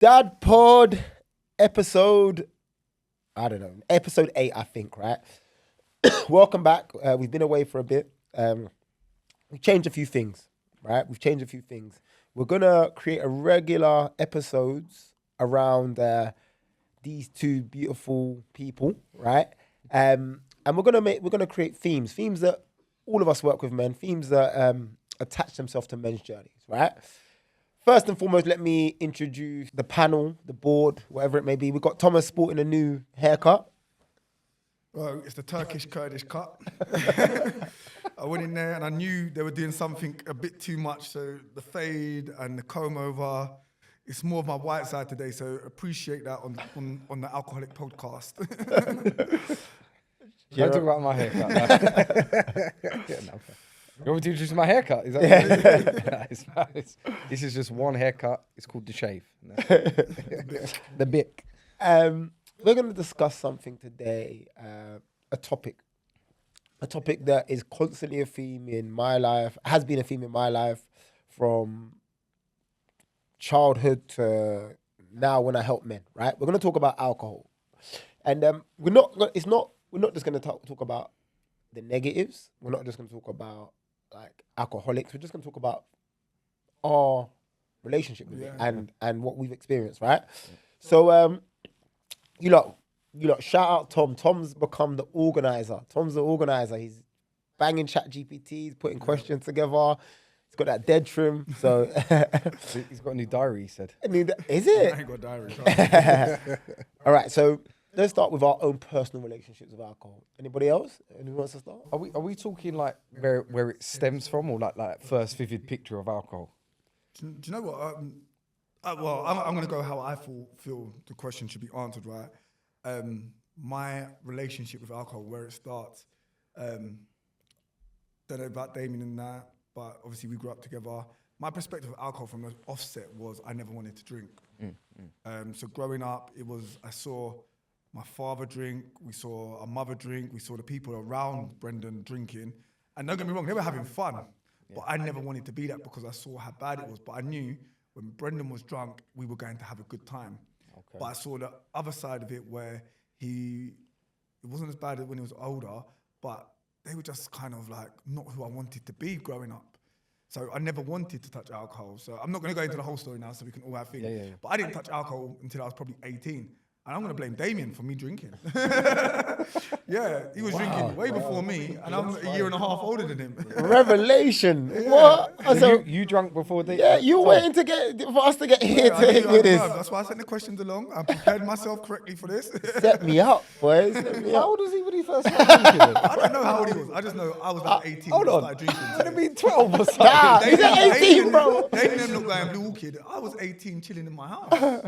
DadPod episode, I don't know, episode 8, I think, right? Welcome back. We've been away for a bit. We've changed a few things, right? We're going to create a regular episodes around these two beautiful people, right? And we're gonna create themes that all of us work with men, themes that attach themselves to men's journeys, right? First and foremost, let me introduce the panel, the board, whatever it may be. We've got Thomas sporting a new haircut. Well, it's the Turkish Kurdish cut. I went in there and I knew they were doing something a bit too much. So the fade and the comb over, it's more of my white side today. So appreciate that on the Alcoholic podcast. Don't talk about my haircut. You want me to introduce my haircut? Is that this is just one haircut. It's called the shave. The bick. We're going to discuss something today, a topic that is constantly a theme in my life, has been a theme in my life from childhood to now when I help men, right? We're going to talk about alcohol. And we're not just going to talk about the negatives. We're not just going to talk about like alcoholics. We're just going to talk about our relationship with it and what we've experienced, right? So you lot, shout out Tom. Tom's become the organizer. He's banging chat GPTs, putting questions together. He's got that dead trim. So he's got a new diary, he said. Is it? I ain't got a diary. All right, so let's start with our own personal relationships with alcohol. Anybody else? Anyone wants to start? Are we talking like where it stems from, or like first vivid picture of alcohol? Do you know what? I'm going to go how I feel the question should be answered, right? My relationship with alcohol, where it starts. Don't know about Damien and that, but obviously we grew up together. My perspective of alcohol from the offset was I never wanted to drink. So growing up, I saw my father drink, we saw our mother drink, we saw the people around Brendan drinking. And don't get me wrong, they were having fun. But I never wanted to be that because I saw how bad it was. But I knew when Brendan was drunk, we were going to have a good time. Okay. But I saw the other side of it where it wasn't as bad as when he was older, but they were just kind of like not who I wanted to be growing up. So I never wanted to touch alcohol. So I'm not going to go into the whole story now so we can all have things. Yeah. But I didn't touch alcohol until I was probably 18. And I'm going to blame Damien for me drinking. He was drinking way before me, and I'm a year and a half older than him. Revelation. Yeah. What? So you drunk before the... Yeah, you waiting for us to get here to hit with this. That's why I sent the questions along. I prepared myself correctly for this. Set me up, boys. How old was he when he first started drinking? I don't know how old he was. I just know I was like 18 when I started drinking. Could have been 12 or something. Nah, he's at 18, bro. Damien looked like a blue kid. I was 18 chilling in my house.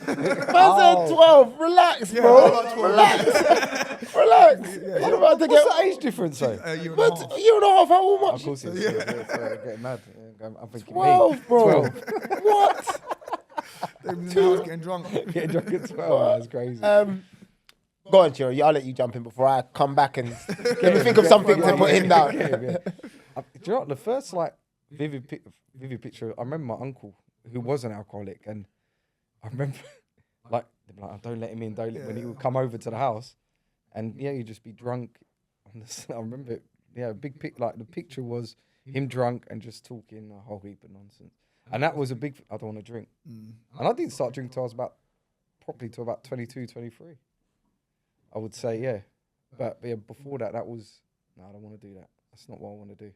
Man said 12. Relax, bro. Relax. I'm about to get... What's the age difference, though? A year and a half. A year and a half, how much? Of course it is. Yeah. Getting mad. I'm thinking 12, bro. 12. What? Damon's in the house getting drunk. Getting drunk at 12, that's crazy. Go on, Chiro. I'll let you jump in before I come back and let me think of something to put him down. Do you know what? The first like vivid picture, I remember my uncle, who was an alcoholic, and I remember, like, they'd be like, oh, don't let him in, when he would come over to the house, and you'd just be drunk. I remember, big pic. Like the picture was him drunk and just talking a whole heap of nonsense, and that was a big. I don't want to drink, and I didn't start drinking till I was probably till about 22, 23. I would say, but before that was no, I don't want to do that. That's not what I want to do.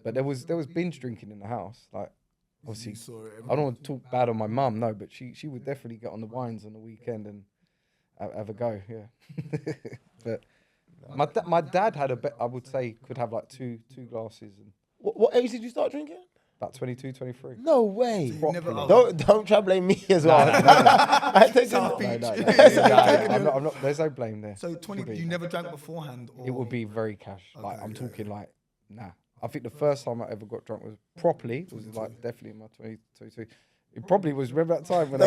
But there was binge drinking in the house, like. Obviously, I don't want to talk bad on my mum, no, but she would definitely get on the wines on the weekend and have a go, But my dad had I would say, could have like two glasses. And what age did you start drinking? About 22, 23. No way. So don't try to blame me as well. I'm not. There's no blame there. So 20, you never drank beforehand? Or? It would be very cash. Like I'm talking like, nah. I think the first time I ever got drunk was properly, was like definitely in my 22. It probably was, remember that time when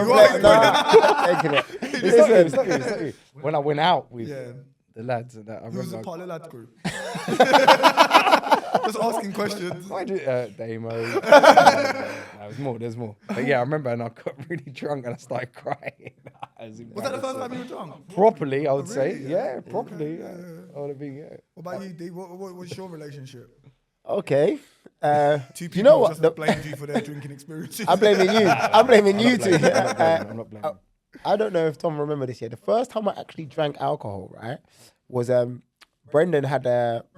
It's not you. When I went out with the lads and that. Who was a part of the lads group? Just asking questions. I do, Damo. There's more. There's more. But yeah, I remember, and I got really drunk and I started crying. Was that the first time you were drunk? Properly, I would say. really? Yeah, Yeah. properly. Okay, Yeah. I would have been. Yeah. What about you, D? What's your relationship? Okay. Two people Do you know what? just blamed you for their drinking experiences. I'm blaming you. I'm blaming you two. I'm not blaming. I don't know if Tom remember this year. The first time I actually drank alcohol, right, was Brendan had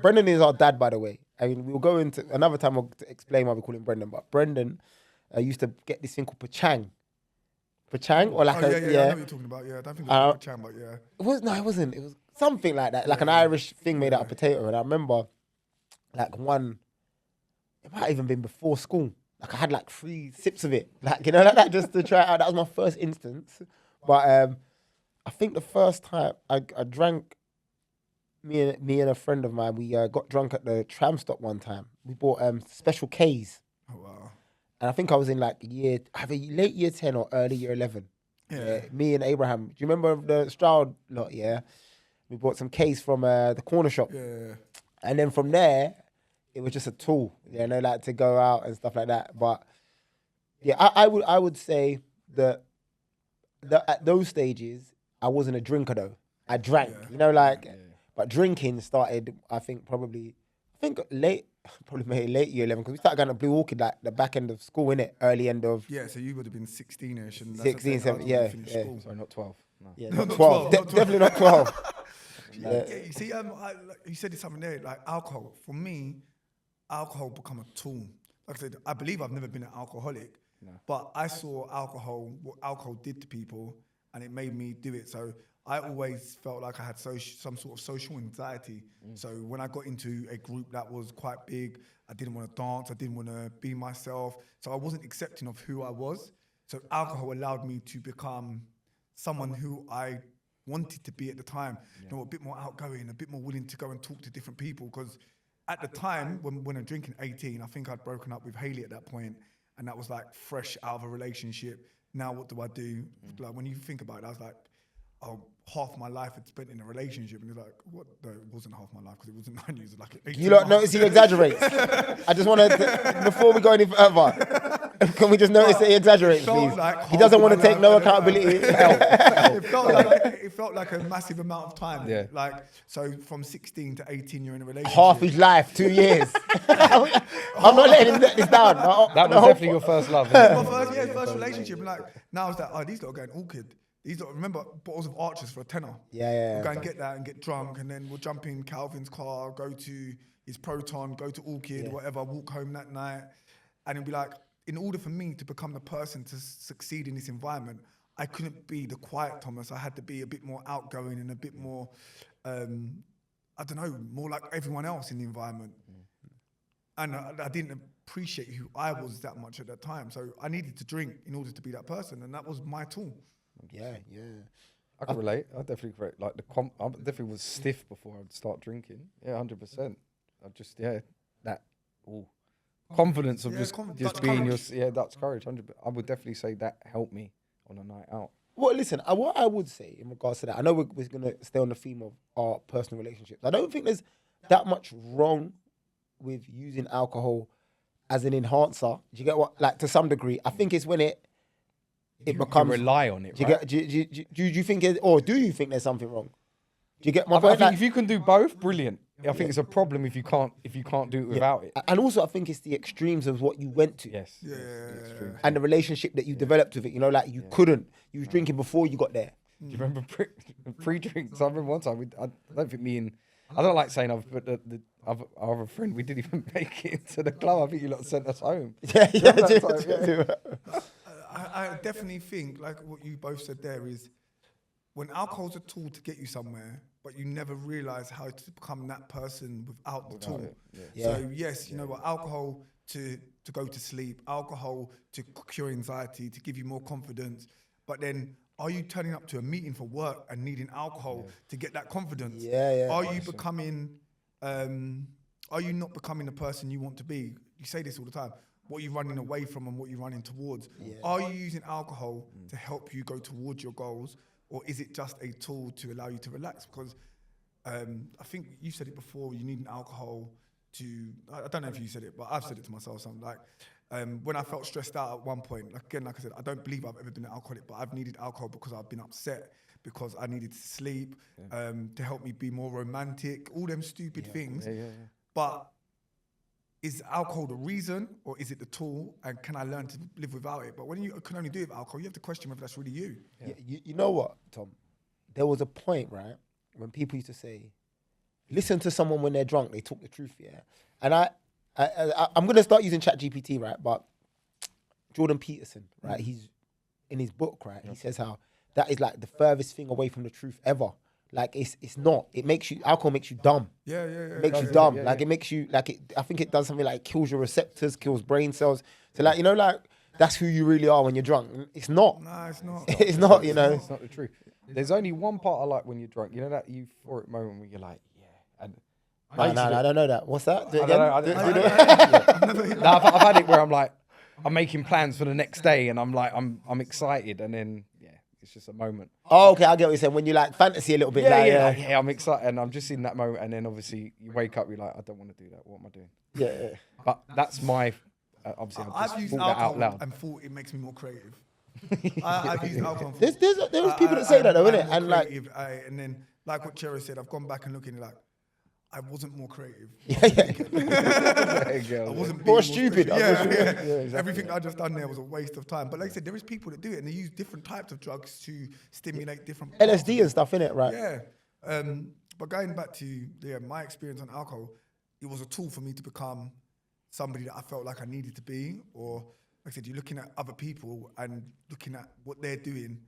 Brendan is our dad, by the way. I mean, we'll go into another time. We'll explain why we call him Brendan. But Brendan used to get this thing called pachang, or like I know what you're talking about. Yeah, I don't think it was a cham, but yeah. It wasn't. It was something like that, like an Irish thing made out of potato. And I remember, like one, it might have even been before school. Like I had like 3 sips of it, like like that, just to try it out. That was my first instance. But I think the first time I drank, me and a friend of mine, we got drunk at the tram stop one time. We bought Special K's. Oh wow. And I think I was in like either late year 10 or early year 11. Yeah. Me and Abraham. Do you remember the Stroud lot? Yeah. We bought some K's from the corner shop. Yeah. And then from there, it was just a tool, like to go out and stuff like that. But yeah, I would say that at those stages, I wasn't a drinker though. I drank, but drinking started, I think late year 11, because we started going to Blue Orchid like the back end of school, innit? Early end of. Yeah, so you would have been 16ish. And 16, 17, yeah. Sorry, not 12. No. Yeah, No, not not 12. 12. Definitely not 12. Yeah, you see, you said something there, like alcohol. For me, alcohol become a tool. Like I said, I believe I've never been an alcoholic, but I saw what alcohol did to people, and it made me do it. So I always felt like I had some sort of social anxiety. So when I got into a group that was quite big, I didn't want to dance, I didn't want to be myself. So I wasn't accepting of who I was. So alcohol allowed me to become someone who I wanted to be at the time, a bit more outgoing, a bit more willing to go and talk to different people. Because at the time, when I'm drinking 18, I think I'd broken up with Hayley at that point, and that was like fresh out of a relationship. Now what do I do? Like when you think about it, I was like, oh, half my life had spent in a relationship, and you're like, what? No, it wasn't half my life because it wasn't 9 years. It was like 18 You lot notice he exaggerates. I just want to, before we go any further, can we just notice that he exaggerates, please? Like he doesn't want to take no accountability. It felt like a massive amount of time. Yeah. Like, so from 16 to 18, you're in a relationship. Half his life, 2 years. I'm not letting him let this down. That was definitely your first love. My first relationship. And like, now it's like, oh, these lot are going orchid. These lot, remember bottles of Archers for a tenner. Yeah. We'll go and get that and get drunk, and then we'll jump in Calvin's car, go to his Proton, go to Orchid, whatever, walk home that night. And it'll be like, in order for me to become the person to succeed in this environment, I couldn't be the quiet Thomas. I had to be a bit more outgoing and a bit more, I don't know, more like everyone else in the environment. And I didn't appreciate who I was that much at that time. So I needed to drink in order to be that person, and that was my tool. Yeah. I can relate. I definitely relate. Like I definitely was stiff before I'd start drinking. Yeah, 100%. I just that confidence of just being courage. That's courage. 100%. I would definitely say that helped me on a night out. Well, listen, what I would say in regards to that, I know we're going to stay on the theme of our personal relationships. I don't think there's that much wrong with using alcohol as an enhancer. Do you get what? Like, to some degree, I think it's when it becomes. You rely on it. Do you think there's something wrong? Do you get my I point? think if you can do both, brilliant. I think it's a problem if you can't do it without it. And also, I think it's the extremes of what you went to. Yes. Yeah. And the relationship that you developed with it. Like you couldn't. You was drinking before you got there. Do you remember pre-drinks? I remember one time. I don't think I don't like saying I've, but our other friend, we didn't even make it into the club. I think you lot sent us home. I definitely think, like what you both said there, is when alcohol's a tool to get you somewhere, but you never realise how to become that person without the tool. So yes, you know what, alcohol to go to sleep, alcohol to cure anxiety, to give you more confidence, but then are you turning up to a meeting for work and needing alcohol to get that confidence? Are you becoming, are you not becoming the person you want to be? You say this all the time. What you're running away from and what you're running towards. Are you using alcohol to help you go towards your goals, or is it just a tool to allow you to relax? Because I think you said it before, you need an alcohol to, I don't know if you said it, but I've said it to myself, something like, When I felt stressed out at one point, like I said, I don't believe I've ever been an alcoholic, but I've needed alcohol because I've been upset, because I needed to sleep, to help me be more romantic, all them stupid things. But is alcohol the reason, or is it the tool, and can I learn to live without it? But when you can only do it with alcohol, you have to question whether that's really you. You know what, Tom? There was a point, right, when people used to say, listen to someone when they're drunk, they talk the truth, yeah? And I'm going to start using ChatGPT, right? But Jordan Peterson, right? He's in his book, right? He says how that is like the furthest thing away from the truth ever. Like it's not. It makes you, alcohol makes you dumb. It makes you dumb. Like it makes you, like I think it does something like kills your receptors, kills brain cells. So like, you know, like that's who you really are when you're drunk. It's not. Nah, it's not. It's not, you know. It's not the truth. There's only one part I like when you're drunk. You know that euphoric moment where you're like, yeah. And No, I don't know that. What's that? Do it I again. don't know. No, I've had it where I'm like, I'm making plans for the next day, and I'm like, I'm excited, and then it's just a moment. Oh, okay, I get what you're saying. When you like fantasy a little bit, Yeah, I'm excited, and I'm just in that moment, and then obviously you wake up, you're like, I don't want to do that. What am I doing? Yeah. But that's my obviously I've I've just used thought that out alcohol loud. and thought it makes me more creative. I've used alcohol. There's people that say that though, I'm innit? more And like, creative, and then like what Chero said, I've gone back and looking like I wasn't more creative. I wasn't More being stupid. special. Everything I just done there was a waste of time. But like I said, there is people that do it, and they use different types of drugs to stimulate different parts of LSD and stuff, innit? Right. Yeah. But going back to my experience on alcohol, it was a tool for me to become somebody that I felt like I needed to be. Or like I said, you're looking at other people and looking at what they're doing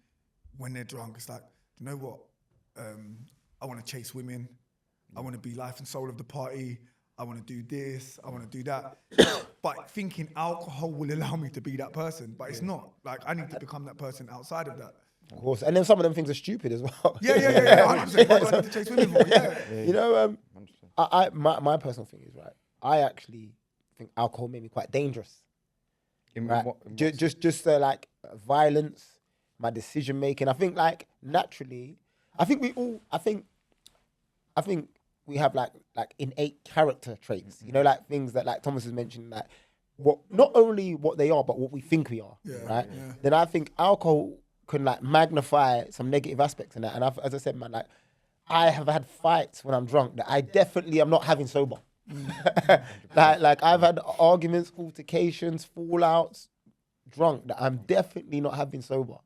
when they're drunk. It's like, you know what? I want to chase women. I want to be life and soul of the party. I want to do this. I want to do that. But thinking alcohol will allow me to be that person. But it's not. Like, I need to become that person outside of that. Of course. And then some of them things are stupid as well. Yeah. 100%. What do I need to chase women for? Yeah. You know, my personal thing is, right, I actually think alcohol made me quite dangerous. Right? Just like violence, my decision making. I think like naturally, I think we have like innate character traits, you know, like things that like Thomas has mentioned, like what not only what they are, but what we think we are, right? Yeah. Then I think alcohol can like magnify some negative aspects in that. And as I said, man, like I have had fights when I'm drunk that I definitely am not having sober. like I've had arguments, altercations, fallouts, drunk that I'm definitely not having sober.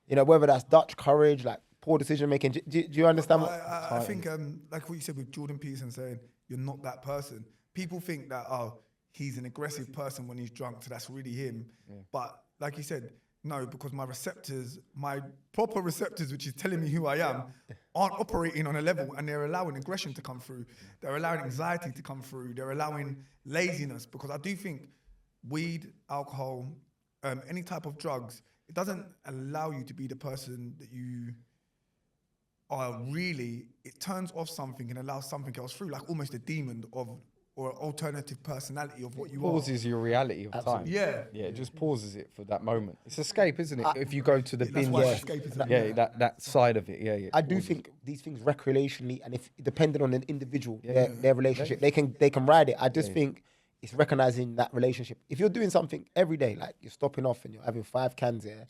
You know, whether that's Dutch courage, like poor decision making. Do you understand? I think, like what you said with Jordan Peterson saying, you're not that person. People think that, he's an aggressive person when he's drunk, so that's really him. Yeah. But like you said, no, because my receptors, my proper receptors, which is telling me who I am, aren't operating on a level, and they're allowing aggression to come through. They're allowing anxiety to come through. They're allowing laziness, because I do think weed, alcohol, any type of drugs, it doesn't allow you to be the person that you are really. It turns off something and allows something else through, like almost a demon or alternative personality of what you are. Pauses your reality of time. Yeah. Yeah, it just pauses it for that moment. It's escape, isn't it? If you go to the binge, that side of it, yeah. I do think these things recreationally, and if depending on an individual, their relationship, they can ride it. I just think it's recognizing that relationship. If you're doing something every day, like you're stopping off and you're having 5 cans here,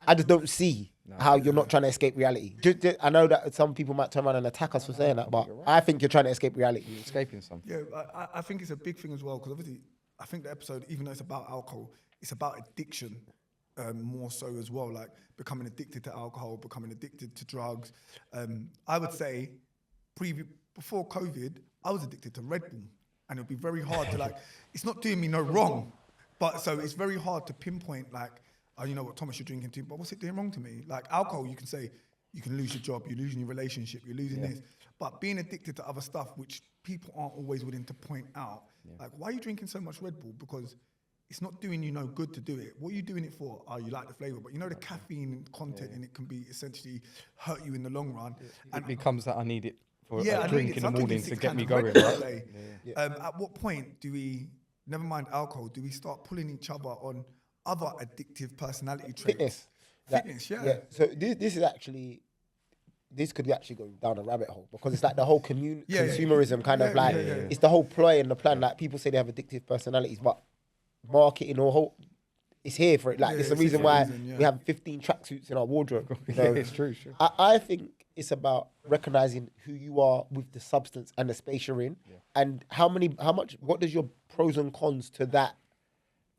I just don't see how you're not trying to escape reality. I know that some people might turn around and attack us for saying that, but I think you're trying to escape reality. You're escaping something. Yeah, I think it's a big thing as well, because obviously I think the episode, even though it's about alcohol, it's about addiction more so as well, like becoming addicted to alcohol, becoming addicted to drugs. I would say before COVID, I was addicted to Red Bull. And it would be very hard to it's not doing me no wrong, but so it's very hard to pinpoint you know what, Thomas, you're drinking too, but what's it doing wrong to me? Like alcohol, you can say you can lose your job, you're losing your relationship, you're losing this, but being addicted to other stuff, which people aren't always willing to point out, like why are you drinking so much Red Bull? Because it's not doing you no good to do it. What are you doing it for? Oh, you like the flavor, but you know the caffeine content in it can be essentially hurt you in the long run. And it becomes that I need it. For a drink in the I'm morning to get me going, right? At what point do we, never mind alcohol, do we start pulling each other on other addictive personality traits? Fitness, yeah. So this could actually go down a rabbit hole, because it's like the whole consumerism kind of like, it's the whole ploy and the plan. Like people say they have addictive personalities, but marketing or whole. It's here for it. Like, Yeah, it's the it's here reason for a why reason, yeah. we have 15 tracksuits in our wardrobe. You know? Yeah, it's true. I think it's about recognizing who you are with the substance and the space you're in, and how much. What does your pros and cons to that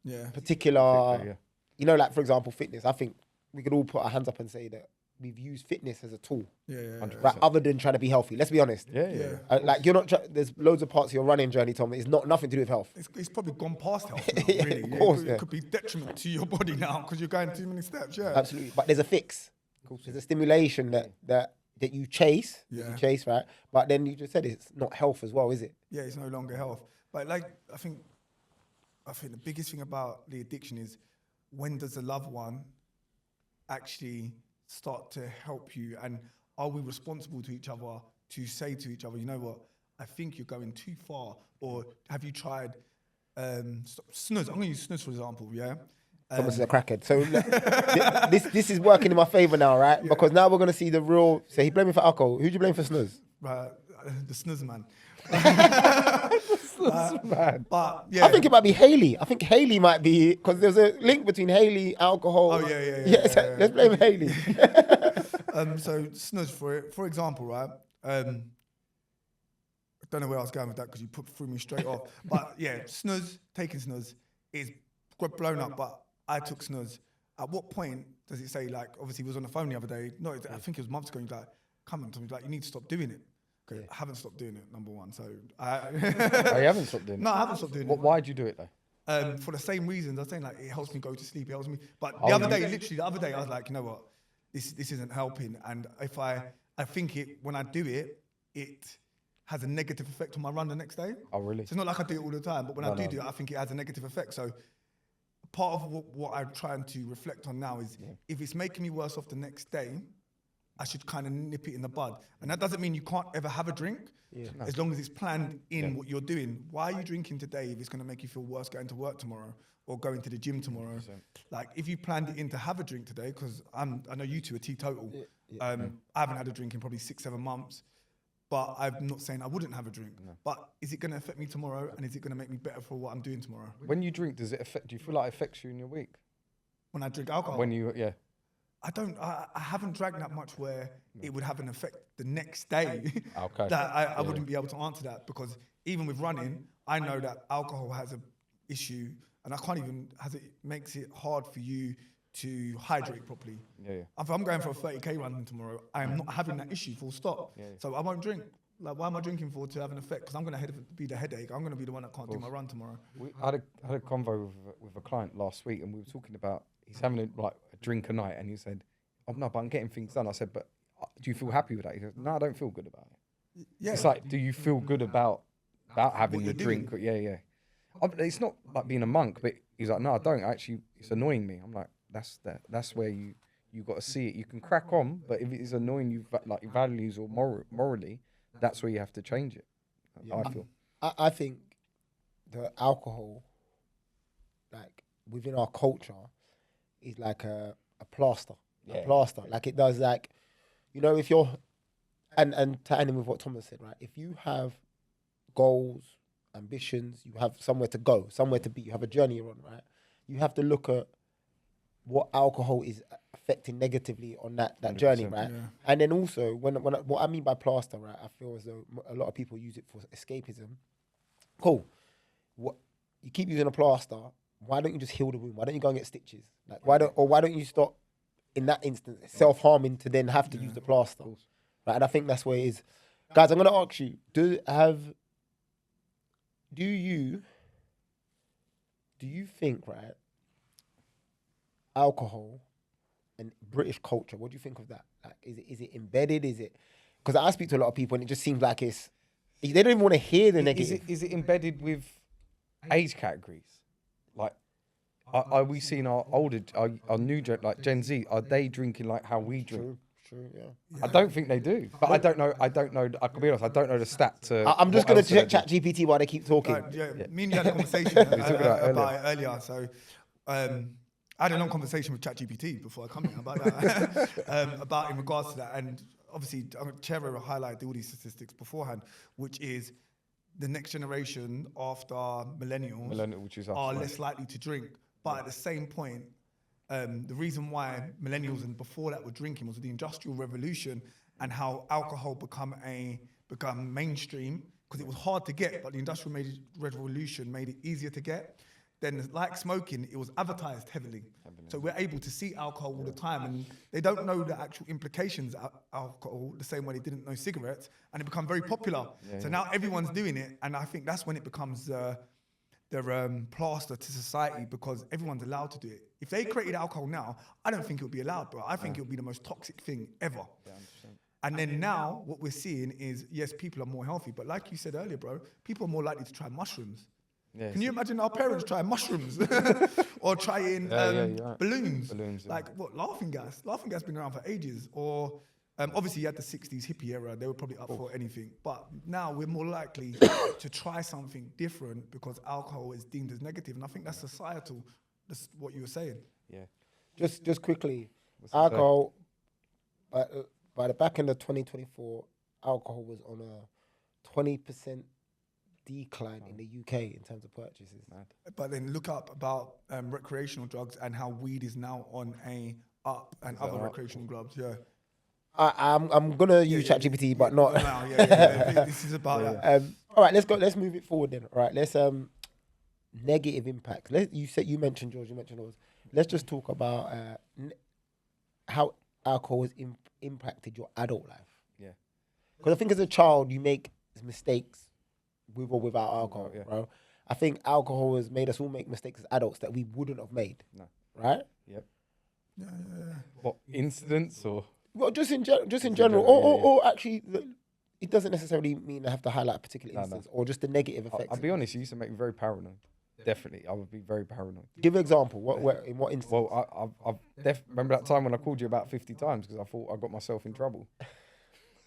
Yeah. particular? Yeah. You know, like for example, fitness. I think we could all put our hands up and say that we've used fitness as a tool, Yeah. 100%. right? Other than trying to be healthy. Let's be honest. Yeah. Like you're not. There's loads of parts of your running journey, Tom. It's nothing to do with health. It's probably gone past health now, Yeah, really. of course, It could be detriment to your body now because you're going too many steps. Yeah. Absolutely, but there's a fix. There's a stimulation that you chase. Yeah. You chase, right? But then you just said it's not health as well, is it? Yeah, it's no longer health. But like, I think the biggest thing about the addiction is when does the loved one actually start to help you, and are we responsible to each other to say to each other, you know what, I think you're going too far, or have you tried snus? I'm going to use snus for example, yeah? Thomas is a crackhead. So this is working in my favour now, right? Yeah. Because now we're going to see the real. So he blamed me for alcohol. Who do you blame for snus? The snus man. Man. But yeah, I think it might be Haley. I think Haley might be, because there's a link between Haley, alcohol. Oh yeah. So let's blame Haley. So snus, for example, right? I don't know where I was going with that because you threw me straight off. But yeah, taking snus is got blown up. But I took snus. At what point does it say, like, obviously he was on the phone the other day? No, I think it was months ago. He's like, come on, Tommy, like, you need to stop doing it. Okay, I haven't stopped doing it, number one. So Oh, you haven't stopped doing it? No, I haven't stopped doing it. Why'd you do it though? For the same reasons. I was saying, like, it helps me go to sleep. It helps me. But the other day, I was like, you know what? This isn't helping. And if I think when I do it, it has a negative effect on my run the next day. Oh, really? So it's not like I do it all the time, but when I do it, I think it has a negative effect. So part of what I'm trying to reflect on now is if it's making me worse off the next day, I should kind of nip it in the bud. And that doesn't mean you can't ever have a drink, as long as it's planned in what you're doing. Why are you drinking today if it's going to make you feel worse going to work tomorrow or going to the gym tomorrow? 100%. Like, if you planned it in to have a drink today, because I know you two are teetotal. I haven't had a drink in probably 6-7 months, but I'm not saying I wouldn't have a drink. No. But is it going to affect me tomorrow, and is it going to make me better for what I'm doing tomorrow? When you drink, does it affect? Do you feel like it affects you in your week? When I drink alcohol? I haven't drank that much where it would have an effect the next day. Okay. That I wouldn't be able to answer that, because even with running, I know that alcohol has an issue, and it makes it hard for you to hydrate properly. Yeah. If I'm going for a 30k run tomorrow, I am not having that issue, full stop. Yeah. So I won't drink. Like, why am I drinking for to have an effect? Because I'm going to be the headache. I'm going to be the one that can't do my run tomorrow. I had a convo with a client last week, and we were talking about he's having a drink a night, and he said, "Oh no, but I'm getting things done." I said, "But do you feel happy with that?" He goes, "No, I don't feel good about it." Yeah. It's like, do you feel good about having the drink? Doing? Yeah. It's not like being a monk, but he's like, "No, I don't actually. It's annoying me." I'm like, That's where you got to see it. You can crack on, but if it is annoying you, like your values or morally, that's where you have to change it. Yeah. I feel. I think the alcohol, like within our culture, is like a plaster. A plaster. Like it does, like, you know, if you're, and tying in with what Thomas said, right? If you have goals, ambitions, you have somewhere to go, somewhere to be, you have a journey you're on, right? You have to look at what alcohol is affecting negatively on that journey, right? Yeah. And then also, what I mean by plaster, right? I feel as though a lot of people use it for escapism. Cool. What you keep using a plaster? Why don't you just heal the wound? Why don't you go and get stitches? Like, why don't you stop in that instance self-harming to then have to use the plaster? Right? And I think that's where it is. Guys, I'm gonna ask you: Do you think, right, alcohol and British culture, what do you think of that? Like, is it embedded? Is it, because I speak to a lot of people and it just seems like they don't even want to hear the negative. Is it embedded with age categories? Like, are we seeing our new like Gen Z? Are they drinking like how we drink? True, yeah. I don't think they do, but I don't know. I can be honest. I don't know the stat. I'm just going to check ChatGPT while they keep talking. Me and you had a conversation about it earlier. So I had a long conversation with ChatGPT before I come here about that, about in regards to that. And obviously, Chero highlighted all these statistics beforehand, which is the next generation after millennials which is us, are right. less likely to drink. But at the same point, the reason why millennials and before that were drinking was the Industrial Revolution and how alcohol become mainstream because it was hard to get, but the Industrial Revolution made it easier to get. Then, like smoking, it was advertised heavily. So we're able to see alcohol all the time, and they don't know the actual implications of alcohol the same way they didn't know cigarettes, and it become very popular. So now everyone's doing it, and I think that's when it becomes the plaster to society because everyone's allowed to do it. If they created alcohol now, I don't think it would be allowed, bro. I think it would be the most toxic thing ever. And then now, what we're seeing is, yes, people are more healthy, but like you said earlier, bro, people are more likely to try mushrooms. Yes. Can you imagine our parents trying mushrooms or trying balloons? Like what, laughing gas? Laughing gas been around for ages. Or obviously you had the 60s hippie era. They were probably up for anything. But now we're more likely to try something different because alcohol is deemed as negative. And I think that's societal. That's what you were saying. Yeah. Just quickly, alcohol, by the back end of 2024, alcohol was on a 20% decline in the UK in terms of purchases. But then look up about recreational drugs and how weed is now on a up and other recreational drugs. Yeah. I'm gonna use ChatGPT, but not. This is about that. All right, let's go. Let's move it forward then. All right, let's negative impacts. You mentioned George. You mentioned ours. Let's just talk about how alcohol has impacted your adult life. Yeah. Because I think as a child you make mistakes with or without alcohol, bro. I think alcohol has made us all make mistakes as adults that we wouldn't have made. No. Right? Yep. Yeah. What incidents or? Well, just in general, or actually, it doesn't necessarily mean I have to highlight a particular instance or just the negative effects. I'll be honest, it used to make me very paranoid. Definitely, I would be very paranoid. Give an example. In what instance? Well, I remember that time when I called you about 50 times because I thought I got myself in trouble.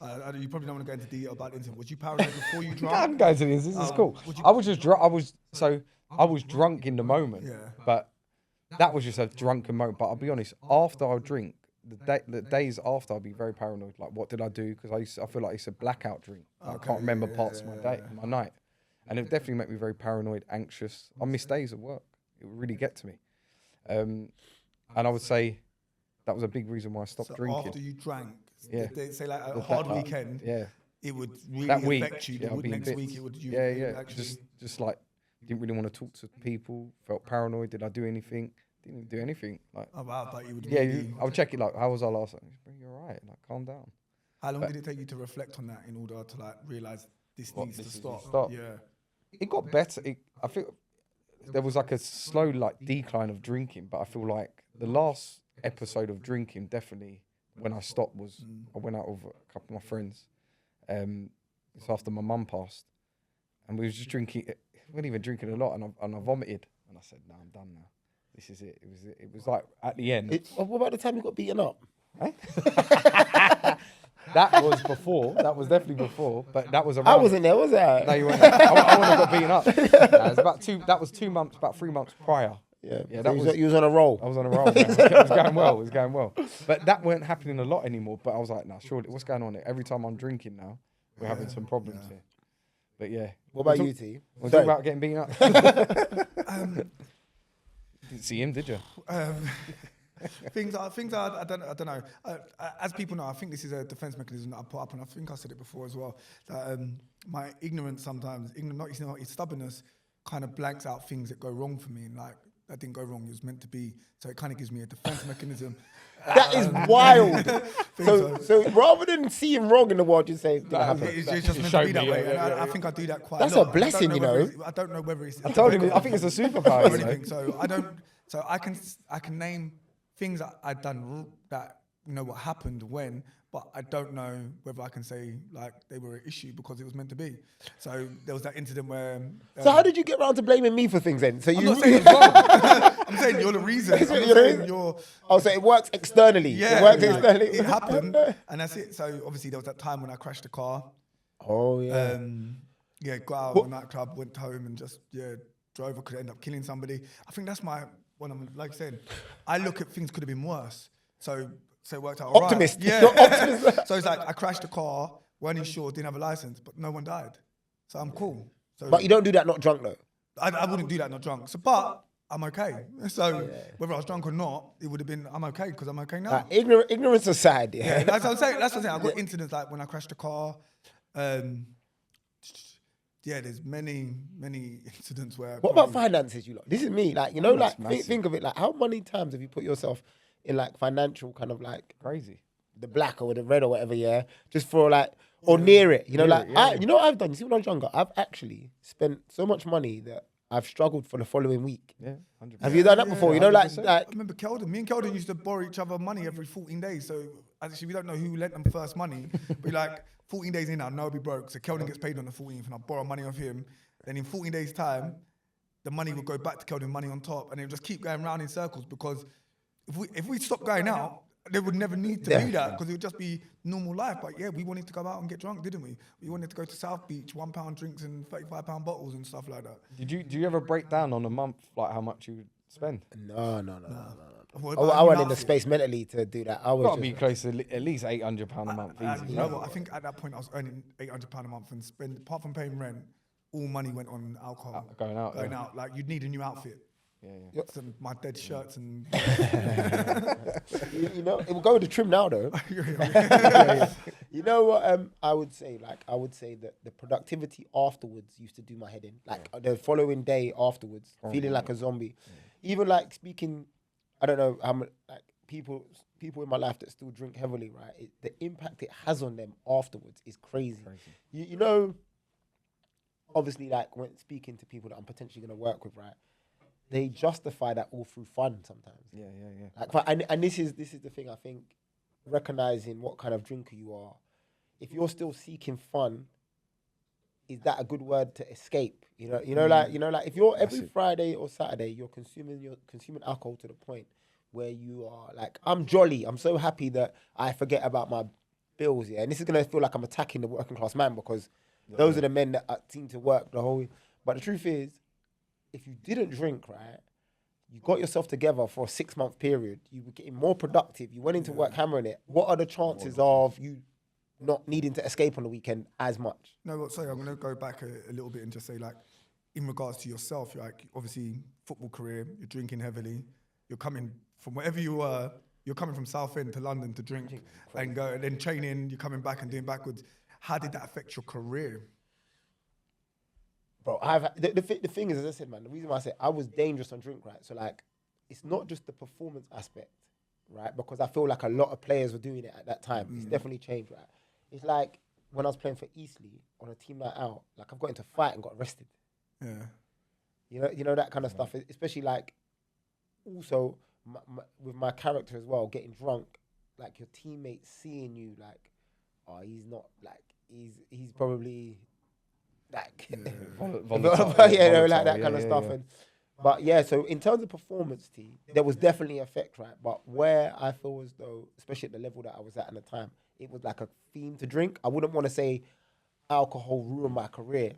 You probably don't want to go into detail about the incident. Was you paranoid before you drank? I can go into this. This is cool. I was just drunk. I was drunk in the moment. Yeah. But that was just a drunken moment. But I'll be honest. After I drink, the days after, I'll be very paranoid. Like, what did I do? Because I feel like it's a blackout drink. I can't remember parts of my night, and it definitely make me very paranoid, anxious. I miss days at work. It would really get to me. And I would say that was a big reason why I stopped drinking. After you drank. Yeah. They say like a hard weekend. Yeah. It would really that week, affect you. Next week, it would. Actually, just like didn't really want to talk to people. Felt paranoid. Did I do anything? Didn't do anything. Like, oh wow, but you would. Yeah, I would check it. Like, how was our last night? You're right. Like, calm down. How long did it take you to reflect on that in order to like realize this needs to stop? Yeah. It got better. I feel there was like a slow like decline of drinking, but I feel like the last episode of drinking definitely. When I stopped was I went out with a couple of my friends. It's after my mum passed, and we was just drinking. We weren't even drinking a lot, and I vomited, and I said, "No, I'm done now. This is it." It was like at the end. What about the time you got beaten up? Eh? That was before. That was definitely before. But that was around. I wasn't there, was I? No, you weren't. I wouldn't have got beaten up. No, it was that was 2 months, about 3 months prior. Yeah, you was on a roll. I was on a roll. It was going well. But that weren't happening a lot anymore. But I was like, nah, surely, what's going on here? Every time I'm drinking now, we're having some problems here. But yeah. What about you, T? We'll talk about getting beaten up. Didn't see him, did you? Things are I don't know. As people know, I think this is a defense mechanism that I put up, and I think I said it before as well. That my ignorance sometimes, it's stubbornness, kind of blanks out things that go wrong for me, and like. That didn't go wrong. It was meant to be. So it kind of gives me a defense mechanism. That is wild. So rather than seeing wrong in the world, you say it's just meant to be that way. And I think I do that quite a lot. That's a blessing, you know. I don't know whether it's. I told him. I think it's a superpower. Or anything. So I don't. So I can name things that I've done that what happened when. But I don't know whether I can say like they were an issue because it was meant to be. So there was that incident where. So how did you get around to blaming me for things then? So I'm not saying it's wrong. I'm saying you're the reason. So it works externally. Yeah, it works externally. It happened, and that's it. So obviously there was that time when I crashed the car. Oh yeah. Got out of a nightclub, went home, and just drove. I could end up killing somebody. I think that's my one. I'm like saying, I look at things could have been worse. So it worked out all optimist. Right. Yeah. You're optimist. So it's like I crashed a car, weren't insured, didn't have a license, but no one died. So I'm cool. So But you don't do that not drunk though. I wouldn't do that not drunk. So, but I'm okay. So whether I was drunk or not, it would have been I'm okay because I'm okay now. Ignorance aside, Yeah, that's what I'm saying. That's what I'm saying. I've got incidents like when I crashed a car. Yeah, there's many incidents where. What about finances, you lot? This is me. Like, you know, like massive. think of it. Like, how many times have you put yourself in like financial kind of like Crazy. the black or the red or whatever, yeah, just for like or near it. You know, Near like it, yeah. you know what I've done. You see, when I was younger, I've actually spent so much money that I've struggled for the following week. Yeah, 100%. Have you done that before? You know, like 100%. I remember Keldon. Me and Keldon used to borrow each other money every 14 days. So actually, we don't know who lent them first money. But like 14 days in, I know I'll be broke. So Keldon gets paid on the 14th, and I borrow money off him. Then in 14 days' time, the money would go back to Keldon, money on top, and it would just keep going round in circles because if we stop going out, they would never need to do that because it would just be normal life. But yeah, we wanted to go out and get drunk, didn't we? We wanted to go to South Beach, £1 drinks and £35 bottles and stuff like that. Do you ever break down on a month like how much you would spend? No. Well, I wasn't in the space mentally to do that. I was Got to just be close to at least £800 a month. Easy. You know what? I think at that point I was earning £800 a month and spend apart from paying rent, all money went on alcohol. Going out. Going out. Like you'd need a new outfit. Yeah. Some my dead shirts and you know, it will go with the trim now though. You know what? I would say that the productivity afterwards used to do my head in. Like the following day afterwards, feeling like a zombie. Even like speaking, I don't know how much like people in my life that still drink heavily, right? The impact it has on them afterwards is crazy. You know, obviously, like when speaking to people that I'm potentially going to work with, right? They justify that all through fun sometimes. Yeah. Like, and this is the thing. I think recognizing what kind of drinker you are. If you're still seeking fun, is that a good word to escape? You know, like if you're every Friday or Saturday you're consuming alcohol to the point where you are like, I'm jolly. I'm so happy that I forget about my bills. Yeah, and this is gonna feel like I'm attacking the working class man because those are the men that seem to work the whole. But the truth is, if you didn't drink, right, you got yourself together for a 6-month period, you were getting more productive, you went into work hammering it, what are the chances of you not needing to escape on the weekend as much? No, but sorry, I'm going to go back a little bit and just say, like, in regards to yourself, you're like, obviously, football career, you're drinking heavily, you're coming from wherever you were, you're coming from Southend to London to drink and go, and then training, you're coming back and doing backwards. How did that affect your career? Bro, the thing is, as I said, man, the reason why I say I was dangerous on drink, right? So, like, it's not just the performance aspect, right? Because I feel like a lot of players were doing it at that time. It's definitely changed, right? It's like when I was playing for Eastleigh on a team night out, like I've got into a fight and got arrested. Yeah. You know that kind of stuff, especially like also with my character as well, getting drunk, like your teammates seeing you like, oh, he's not like, he's probably like, Volatile, like that kind of stuff. Yeah. And but yeah, so in terms of performance, there was definitely an effect, right? But where I feel as though, especially at the level that I was at the time, it was like a theme to drink. I wouldn't want to say alcohol ruined my career,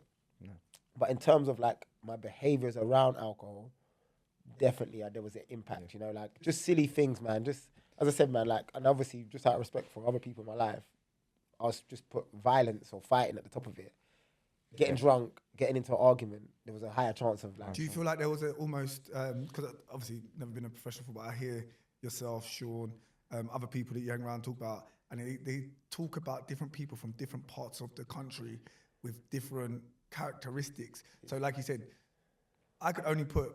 but in terms of like my behaviors around alcohol, definitely there was an impact. You know, like just silly things, man. Just as I said, man, like, and obviously just out of respect for other people in my life, I was just put violence or fighting at the top of it. Getting drunk, getting into an argument, there was a higher chance of like. Do you feel like there was almost, because obviously never been a professional footballer, I hear yourself, Sean, other people that you hang around talk about, and they talk about different people from different parts of the country with different characteristics. So like you said, I could only put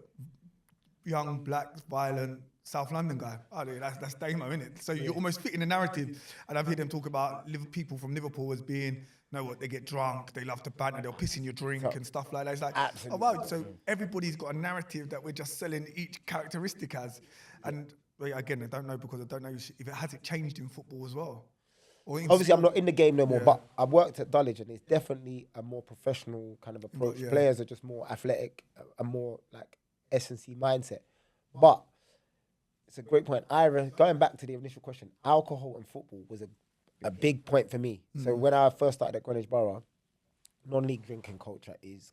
young, black, violent, South London guy. Oh, that's Damo, innit? So you almost fit in the narrative. And I've heard them talk about people from Liverpool as being, they get drunk, they love to banter, they'll piss in your drink and stuff like that. It's like, absolutely. Oh wow, so everybody's got a narrative that we're just selling each characteristic as. And again, I don't know because I don't know if it changed in football as well. Obviously, I'm not in the game no more, but I worked at Dulwich and it's definitely a more professional kind of approach. Yeah. Players are just more athletic, a more like S&C mindset. But it's a great point. Going back to the initial question, alcohol and football was a big point for me. So when I first started at Greenwich Borough, non-league drinking culture is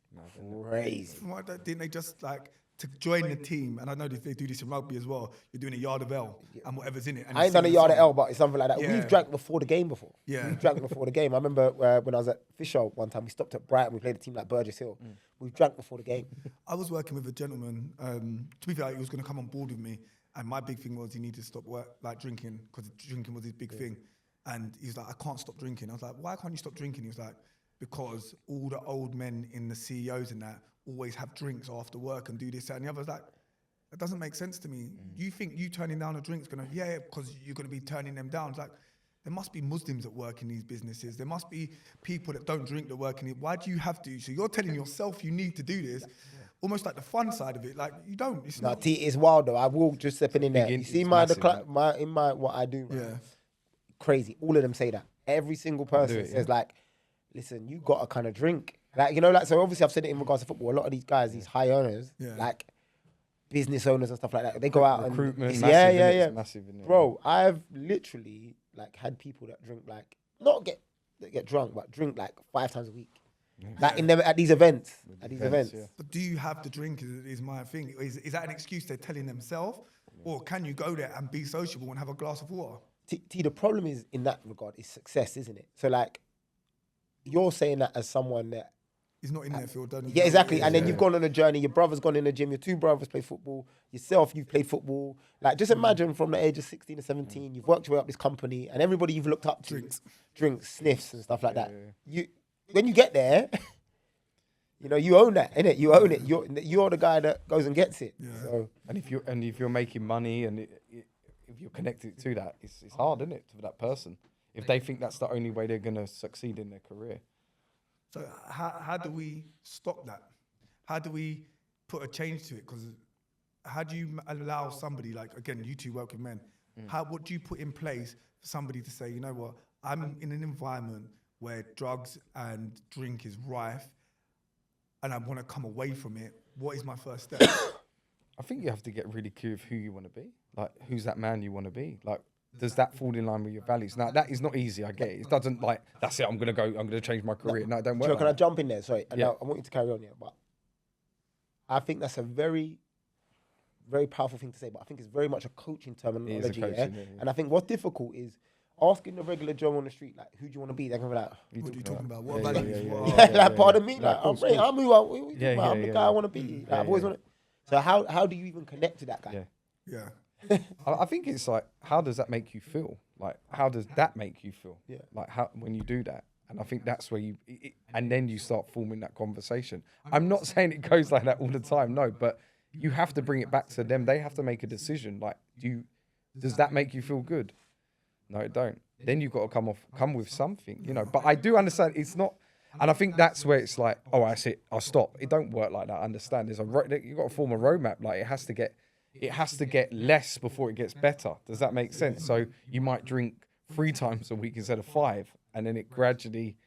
crazy. Why didn't they just like to join the team, and I know they do this in rugby as well. You're doing a yard of L and whatever's in it. And I ain't done a yard of L, but it's something like that. We've drank before the game before. Yeah. We've drank before the game. I remember when I was at Fisher one time, we stopped at Brighton. We played a team like Burgess Hill. We've drank before the game. I was working with a gentleman. To be fair, he was going to come on board with me, and my big thing was he needed to stop drinking because drinking was his big thing. And he's like, I can't stop drinking. I was like, why can't you stop drinking? He was like, because all the old men in the CEOs and that always have drinks after work and do this, that, and the other. I was like, that doesn't make sense to me. You think you turning down a drink's gonna, because you're gonna be turning them down. It's like, there must be Muslims that work in these businesses. There must be people that don't drink that work in it. Why do you have to? So you're telling yourself you need to do this, almost like the fun side of it. Like, you don't. It's not. It's wild though. I will just stepping in there. You see what I do, right? Yeah. Crazy. All of them say that. Every single person says like, listen, you got to kind of drink. Like, you know, like, so obviously I've said it in regards to football. A lot of these guys, these high earners, like business owners and stuff like that, they go out recruitment, and it's massive, isn't it? Bro, I've literally like had people that drink like get drunk, but drink like 5 times a week. Like at these events. Yeah. But do you have to drink? Is my thing. Is that an excuse they're telling themselves, or can you go there and be sociable and have a glass of water? The problem is in that regard is success, isn't it? So like, you're saying that as someone that He's not in their field, don't he? Yeah, exactly. And then you've gone on a journey. Your brother's gone in the gym. Your 2 brothers play football. Yourself, you've played football. Like, just imagine from the age of 16 or 17, you've worked your way up this company, and everybody you've looked up to drinks, sniffs, and stuff like that. When you get there, you know, you own that, innit? You own it. You're the guy that goes and gets it. Yeah. So, and if you're making money and if you're connected to that, it's hard, isn't it, for that person? If they think that's the only way they're gonna succeed in their career. So how do we stop that? How do we put a change to it? Because how do you allow somebody, like, again, you two work with men, what do you put in place for somebody to say, you know what, I'm in an environment where drugs and drink is rife and I want to come away from it. What is my first step? I think you have to get really clear of who you want to be. Like, who's that man you want to be? Like, does that fall in line with your values? Now, that is not easy, I get it. It doesn't like, that's it, I'm going to change my career. No, it don't work. can like I jump in there? Sorry. And Yeah. now I want you to carry on here, but I think that's a very, very powerful thing to say, but I think it's very much a coaching terminology. coaching, yeah. And I think what's difficult is asking the regular Joe on the street, like, who do you want to be? They're going to be like, What are you talking about? What Yeah, values? yeah, What yeah, are- like, pardon me, Like, like, course, I'm who I'm the guy I want to be. Yeah, Like, I've always yeah. wanted. So how do you even connect to that guy? Yeah. Yeah. I think it's like, how does that make you feel? Like, how does that make you feel? Yeah. Like, how when you do that, and I think that's where and then you start forming that conversation. I'm not saying it goes like that all the time, no, but you have to bring it back to them. They have to make a decision. Like, does that make you feel good? No, it don't. Then you've got to come with something, you know. But I do understand it's not, and I think that's where it's like, oh, that's it, I'll stop. It don't work like that. I understand. You've got to form a roadmap. Like, it has to get less before it gets better. Does that make sense? So you might drink 3 times a week instead of 5, and then it gradually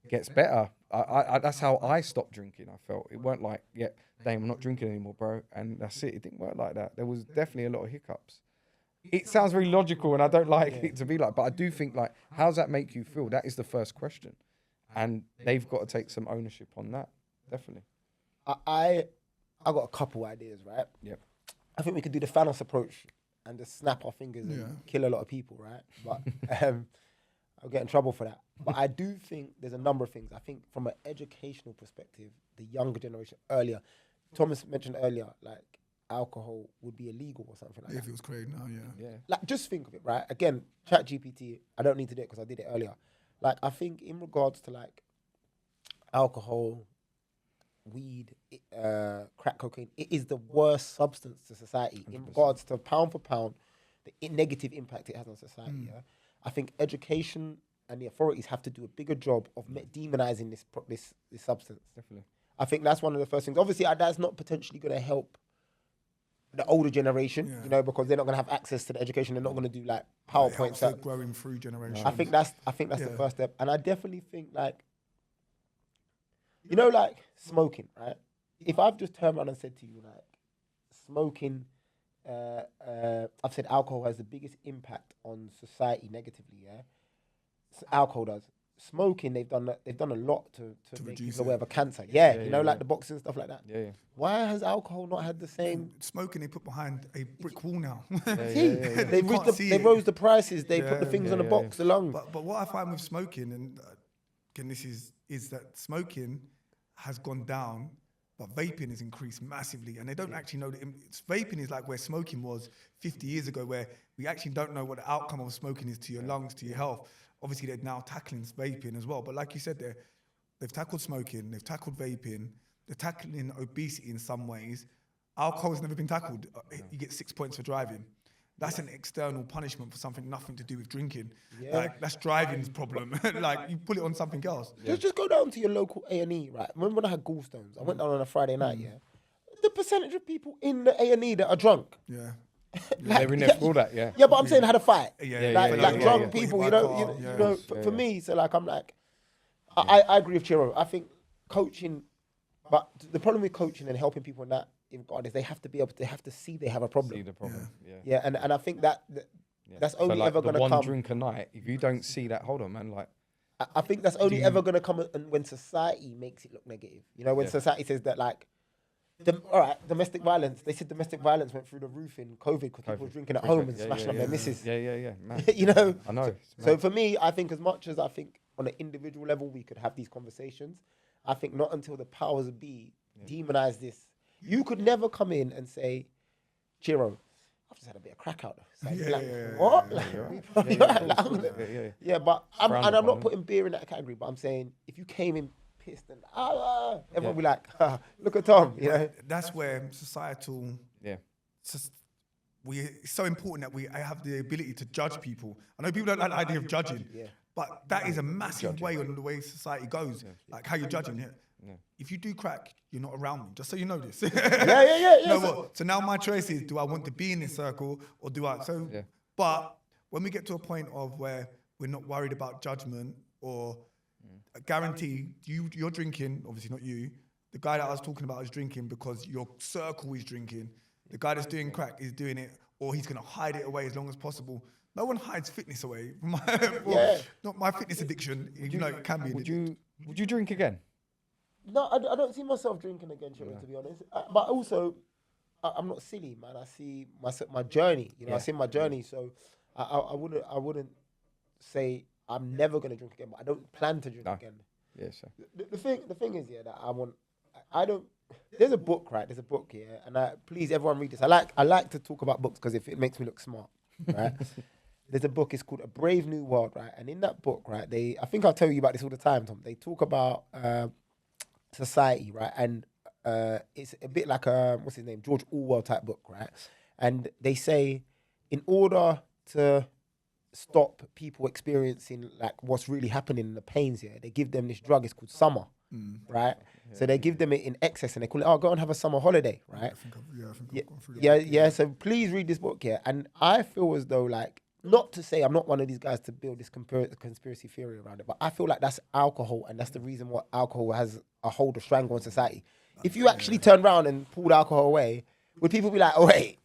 gets better. That's how I stopped drinking. I felt it weren't like, damn, I'm not drinking anymore, bro, and that's it. It didn't work like that. There was definitely a lot of hiccups. It sounds very logical, and I don't like it to be like, but I do think, like, how does that make you feel? That is the first question, and they've got to take some ownership on that. Definitely. I got a couple ideas, right? Yep. I think we could do the Thanos approach and just snap our fingers and kill a lot of people, right? But I'll get in trouble for that. But I do think there's a number of things. I think from an educational perspective, the younger generation earlier, Thomas mentioned earlier, like, alcohol would be illegal or something like If that. it was created now, yeah. Like, just think of it, right? Again, ChatGPT, I don't need to do it because I did it earlier. Like, I think in regards to, like, alcohol, weed, crack cocaine, it is the worst substance to society 100%. In regards to pound for pound, the negative impact it has on society. Yeah? I think education and the authorities have to do a bigger job of demonizing this substance. Definitely. I think that's one of the first things. Obviously, that's not potentially going to help the older generation, you know, because they're not going to have access to the education. They're not going to do like PowerPoints. Like growing through generations. I think that's the first step. And I definitely think, like, you know, like smoking, right? If I've just turned around and said to you, like, smoking, I've said alcohol has the biggest impact on society negatively, yeah? Alcohol does. smoking, they've done a lot to make reduce people it. aware of a cancer. Yeah, Yeah, you know, yeah, like yeah. the boxing and stuff like that. Yeah, yeah. Why has alcohol not had the same? Smoking they put behind a brick wall now. See, yeah. they You can't see they it. rose the prices. They put the Yeah, things on the yeah, box along. But what I find with smoking, and again, this is that smoking has gone down, but vaping has increased massively, and they don't actually know that vaping is like where smoking was 50 years ago, where we actually don't know what the outcome of smoking is to your lungs, to your health. Obviously, they're now tackling vaping as well, but like you said, they've tackled smoking, they've tackled vaping, they're tackling obesity in some ways. Alcohol has never been tackled. You get 6 points for driving. That's an external punishment for something nothing to do with drinking. Yeah. Like that's driving's problem. Like you put it on something else. Just go down to your local A&E, right? Remember when I had gallstones? I went down on a Friday night, yeah? The percentage of people in the A&E that are drunk. Yeah. They're in there for all that, yeah. Yeah, but I'm saying had a fight. Yeah, like yeah, drunk yeah. people, Yeah. you know, Yeah. you know. For me, so like I'm like, I agree with Chiro. I think coaching, but the problem with coaching and helping people in that regard is they have to be able to, they have to see they have a problem. See the problem. Yeah. Yeah, and I think that that's only so like ever the gonna one come. drink a night. If you don't see that, hold on, man. Like, I think that's only ever gonna come when society makes it look negative. You know, when society says that like. All right, domestic violence. They said domestic violence went through the roof in COVID because people were drinking at home and smashing up their missus. Yeah. Man. You know, I know. So for me, I think as much as I think on an individual level we could have these conversations, I think not until the powers that be demonize this. You could never come in and say, Chiro, I've just had a bit of crack out. What? Yeah, but I'm not putting beer in that category, but I'm saying if you came in pissed and everyone will be like, look at Tom, you know. That's where societal. Yeah. It's so important that we have the ability to judge people. I know people don't like the idea of judging, but that is a massive way on the way society goes. Like how you're judging it. Yeah. If you do crack, you're not around me. Just so you know this. Yeah. So now my choice is: do I want to be in this circle, or do I? So, but when we get to a point of where we're not worried about judgment, or I guarantee you're drinking. Obviously not you. The guy that I was talking about is drinking because your circle is drinking. The guy that's doing crack is doing it, or he's gonna hide it away as long as possible. No one hides fitness away. Not my fitness addiction. You know, it can be. Would you drink again? No, I don't see myself drinking again, Chiro, to be honest. But also, I'm not silly, man. I see my journey. You know, I see my journey. So I wouldn't say I'm never gonna drink again. But I don't plan to drink again. Yeah, sure. The thing is, that I don't. There's a book, right? There's a book here, and please everyone read this. I like to talk about books because it makes me look smart, right? There's a book. It's called A Brave New World, right? And in that book, right, I think I'll tell you about this all the time, Tom. They talk about society, right? And it's a bit like what's his name, George Orwell type book, right? And they say in order to stop people experiencing like what's really happening in the pains here, they give them this drug. It's called summer, right? So they give them it in excess and they call it, go and have a summer holiday, right? I think I've gone through that. Yeah. So please read this book here. And I feel as though like, not to say I'm not one of these guys to build this conspiracy theory around it, but I feel like that's alcohol, and that's the reason why alcohol has a hold of strangle on society. If you actually turned around and pulled alcohol away, would people be like, "Oh wait,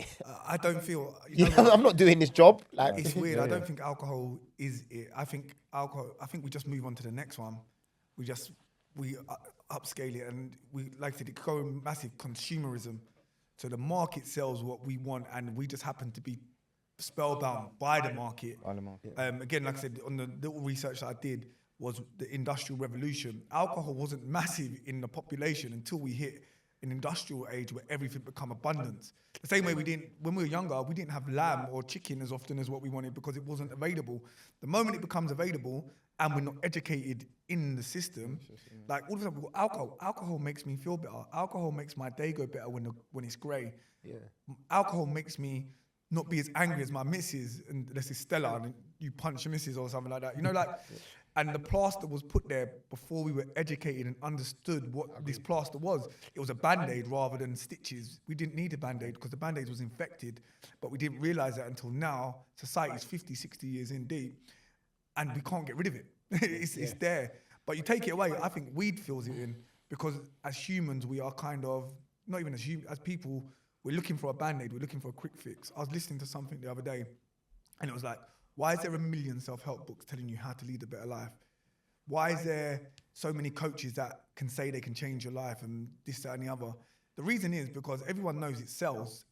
I don't feel. I'm not doing this job"? Like It's weird. I don't think alcohol is it. I think we just move on to the next one. We upscale it, and we like I said, it go in massive consumerism. So the market sells what we want, and we just happen to be spellbound by the market. Again, like I said, on the little research that I did was the Industrial Revolution. Alcohol wasn't massive in the population until we hit an industrial age where everything become abundance. The same way when we were younger, we didn't have lamb or chicken as often as what we wanted because it wasn't available. The moment it becomes available and we're not educated in the system, like all of a sudden, alcohol makes me feel better. Alcohol makes my day go better when it's grey. Alcohol makes me not be as angry as my missus, and this is Stella, and you punch your missus or something like that. You know, like, and the plaster was put there before we were educated and understood what this plaster was. It was a Band-Aid rather than stitches. We didn't need a Band-Aid because the Band-Aid was infected, but we didn't realize that until now. Society's 50, 60 years in deep, and we can't get rid of it. It's there. But you take it away, I think weed fills it in, because as humans, we are kind of, not even as people, we're looking for a Band-Aid, we're looking for a quick fix. I was listening to something the other day, and it was like, why is there 1 million self-help books telling you how to lead a better life? Why is there so many coaches that can say they can change your life and this, that, and the other? The reason is because everyone knows it sells,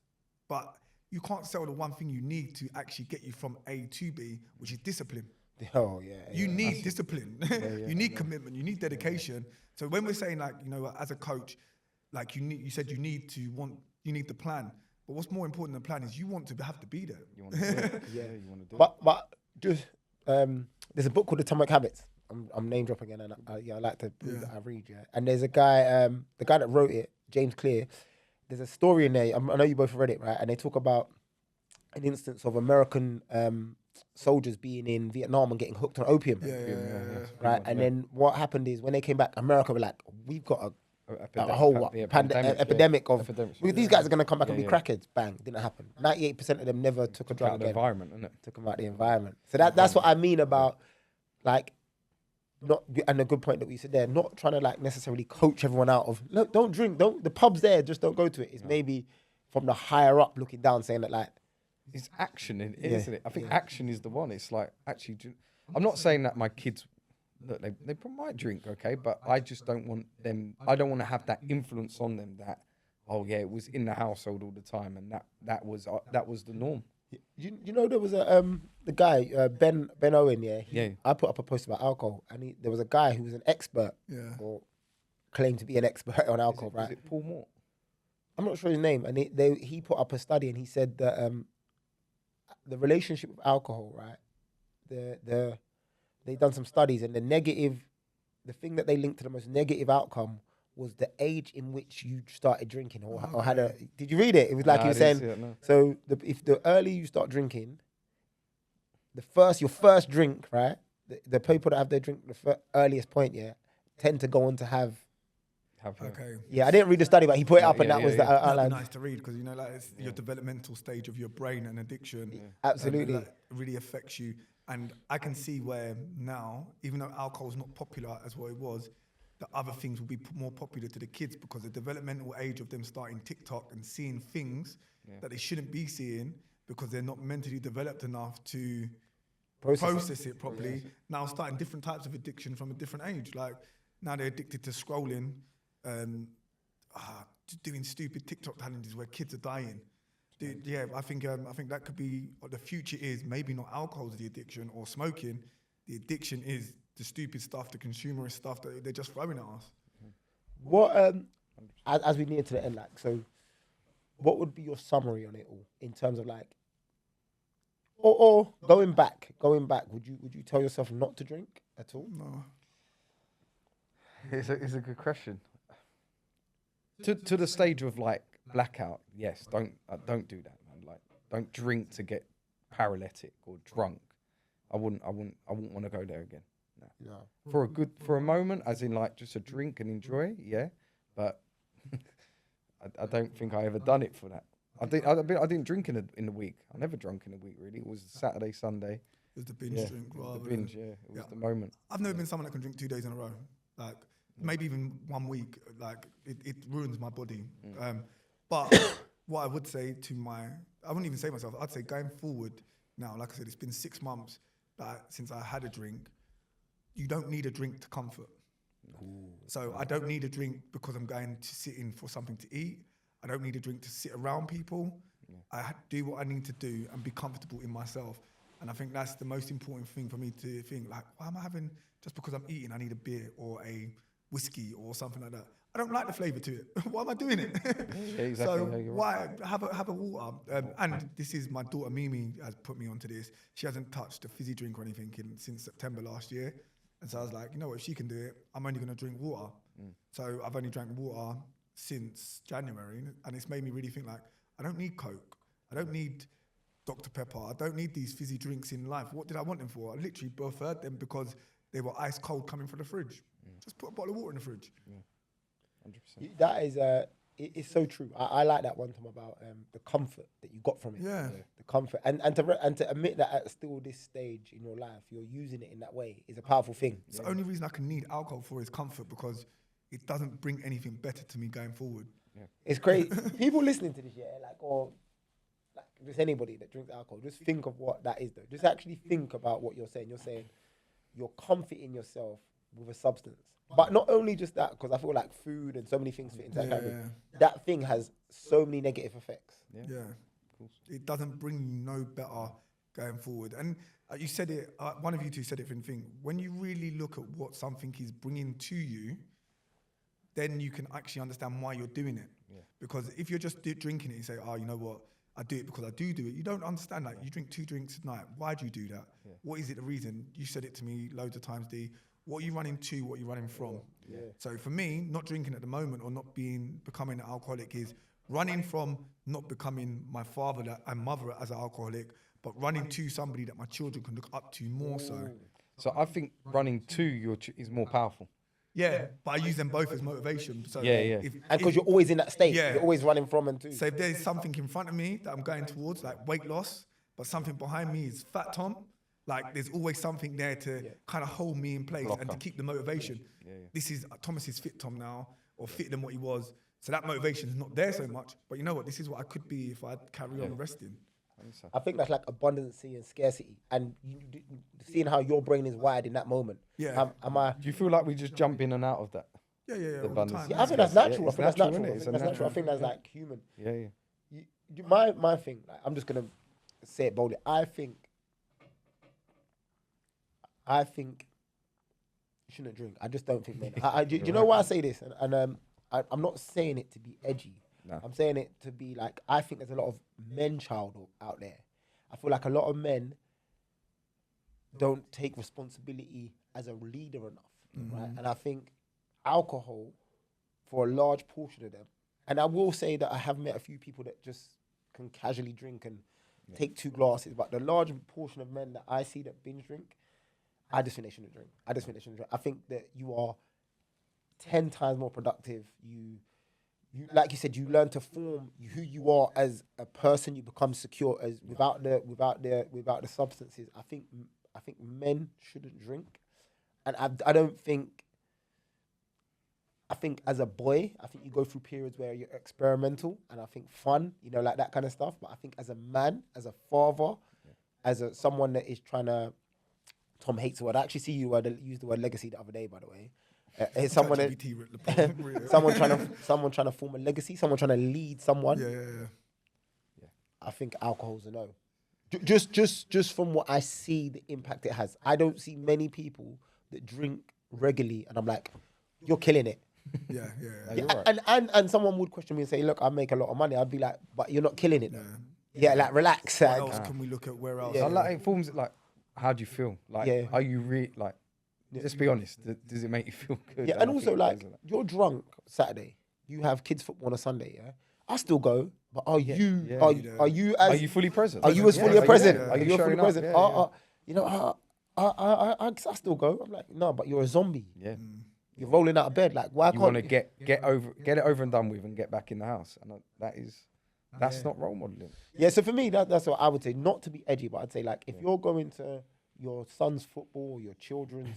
but you can't sell the one thing you need to actually get you from A to B, which is discipline. Oh yeah. You need discipline. You need commitment. You need dedication. So when we're saying like, you know, as a coach, like you said you need the plan. But what's more important than the plan is you want to have to be there. You want to do it. Yeah, you want to do it. But just there's a book called Atomic Habits. I'm name dropping again, and I like to prove that I read. Yeah, and there's a guy, the guy that wrote it, James Clear. There's a story in there. I know you both read it, right? And they talk about an instance of American soldiers being in Vietnam and getting hooked on opium. Right, and then what happened is when they came back, America were like, we've got a whole epidemic of these guys are going to come back and be crackheads. Bang, didn't happen. 98% of them never took a drug again. Environment, isn't it? Took them out the environment. So that's what I mean about like not, and a good point that we said there, not trying to like necessarily coach everyone out of look, don't drink, the pub's there, just don't go to it. It's maybe from the higher up looking down saying that like it's action, isn't it? I think action is the one. It's like actually, I'm not saying that my kids. Look, they might drink, okay, but I just don't want them. I don't want to have that influence on them. That it was in the household all the time, and that was the norm. You know there was the guy Ben Owen. I put up a post about alcohol, and there was a guy who was an expert, or claimed to be an expert on alcohol. Was it Paul Moore? I'm not sure his name, and he put up a study, and he said that the relationship with alcohol, right, they done some studies, and the thing that they linked to the most negative outcome was the age in which you started drinking or had a. Did you read it? It was like he was saying. So if the earlier you start drinking, your first drink, right? The people that have their drink the earliest point, tend to go on to have. Okay. Yeah, I didn't read the study, but he put it up, and that was the outline. Nice to read because like it's your developmental stage of your brain and addiction. Absolutely, that really affects you. And I can see where now, even though alcohol is not popular as what it was, the other things will be more popular to the kids because the developmental age of them starting TikTok and seeing things that they shouldn't be seeing because they're not mentally developed enough to process it properly. Now starting different types of addiction from a different age. Like now they're addicted to scrolling, doing stupid TikTok challenges where kids are dying. I think that could be what the future is. Maybe not alcohol is the addiction or smoking. The addiction is the stupid stuff, the consumerist stuff that they're just throwing at us. What as we near to the end, like, so what would be your summary on it all in terms of like, or going back? Would you tell yourself not to drink at all? No. It's a good question. To the stage of like blackout, yes. Don't do that, man. Like, don't drink to get paralytic or drunk. I wouldn't want to go there again. No. For a moment, as in like just a drink and enjoy, but I don't think I ever done it for that. I didn't drink in the week. I never drunk in a week really. It was Saturday, Sunday. It was the binge drink. Rather the binge, It was the moment. I've never been someone that can drink 2 days in a row. Like maybe even 1 week. Like it ruins my body. But what I would say I wouldn't even say myself. I'd say going forward now. Like I said, it's been 6 months since I had a drink. You don't need a drink to comfort. So I don't need a drink because I'm going to sit in for something to eat. I don't need a drink to sit around people. I do what I need to do and be comfortable in myself. And I think that's the most important thing for me to think, like, why am I having, just because I'm eating, I need a beer or a whiskey or something like that. I don't like the flavour to it. Why am I doing it? Exactly. So why have a water? And this is my daughter Mimi has put me onto this. She hasn't touched a fizzy drink or anything since September last year. And so I was like, you know what, if she can do it, I'm only going to drink water. So I've only drank water since January. And it's made me really think like, I don't need Coke. I don't need Dr. Pepper. I don't need these fizzy drinks in life. What did I want them for? I literally preferred them because they were ice cold coming from the fridge. Just put a bottle of water in the fridge. 100%. That is, it's so true. I like that one, Tom, about the comfort that you got from it. Yeah. The comfort. And to admit that at still this stage in your life, you're using it in that way is a powerful thing. It's the only reason I can need alcohol for is comfort because it doesn't bring anything better to me going forward. Yeah. It's great. People listening to this, or like just anybody that drinks alcohol, just think of what that is though. Just actually think about what you're saying. You're saying you're comforting yourself with a substance. But not only just that, because I feel like food and so many things fit into that category. That thing has so many negative effects. Yeah. It doesn't bring you no better going forward. And you said it, one of you two said it from the thing. When you really look at what something is bringing to you, then you can actually understand why you're doing it. Yeah. Because if you're just drinking it, you say, oh, you know what? I do it because I do it. You don't understand that. You drink 2 drinks a night. Why do you do that? Yeah. What is it the reason? You said it to me loads of times, D. What are you running to? What are you running from? Yeah. So for me, not drinking at the moment or not becoming an alcoholic is running from not becoming my father and mother as an alcoholic, but running to somebody that my children can look up to more so. So I think running to is more powerful. Yeah, but I use them both as motivation. So yeah. And because you're always in that state, you're always running from and to. So if there's something in front of me that I'm going towards, like weight loss, but something behind me is fat Tom, like there's always something there to kind of hold me in place and to keep the motivation. This is Thomas is fit Tom now, or fitter than what he was. So that motivation is not there so much. But you know what? This is what I could be if I carry on resting. I think that's like abundancy and scarcity, and seeing how your brain is wired in that moment. Yeah. Do you feel like we just jump in and out of that? Yeah. All the time. Yeah, I think that's natural. I think that's natural. I think that's like human. Yeah. My thing, like, I'm just gonna say it boldly. I think you shouldn't drink. I just don't think, man. Do you know why I say this? And I'm not saying it to be edgy. No. I'm saying it to be like, I think there's a lot of men child out there. I feel like a lot of men don't take responsibility as a leader enough, right? And I think alcohol, for a large portion of them, and I will say that I have met a few people that just can casually drink and take 2 glasses, but the large portion of men that I see that binge drink, I just think they shouldn't drink. I think that you are 10 times more productive. You like you said, you learn to form who you are as a person. You become secure as without the substances. I think men shouldn't drink, and I don't think. I think as a boy, I think you go through periods where you're experimental and I think fun, like that kind of stuff. But I think as a man, as a father, as someone that is trying to, Tom hates the word. I actually see you use the word legacy the other day, by the way. Someone trying to form a legacy, someone trying to lead someone. Yeah. I think alcohol's a no. Just from what I see, the impact it has. I don't see many people that drink regularly, and I'm like, you're killing it. Yeah. You're right. And someone would question me and say, look, I make a lot of money. I'd be like, but you're not killing it. Yeah, like relax. What else can we look at? Where else? Yeah. Like, it forms like, how do you feel? Like, are you like? Just be honest. Does it make you feel good? Yeah, and also like you're drunk Saturday. You have kids football on a Sunday. Yeah, I still go. But are you fully present? Are you as fully present? Are you fully present? I still go. I'm like, no, but you're a zombie. Yeah. You're rolling out of bed. Like, why you can't want to get it over and done with and get back in the house? And that's not role modeling. Yeah. So for me, that's what I would say. Not to be edgy, but I'd say like if you're going to your son's football, your children's,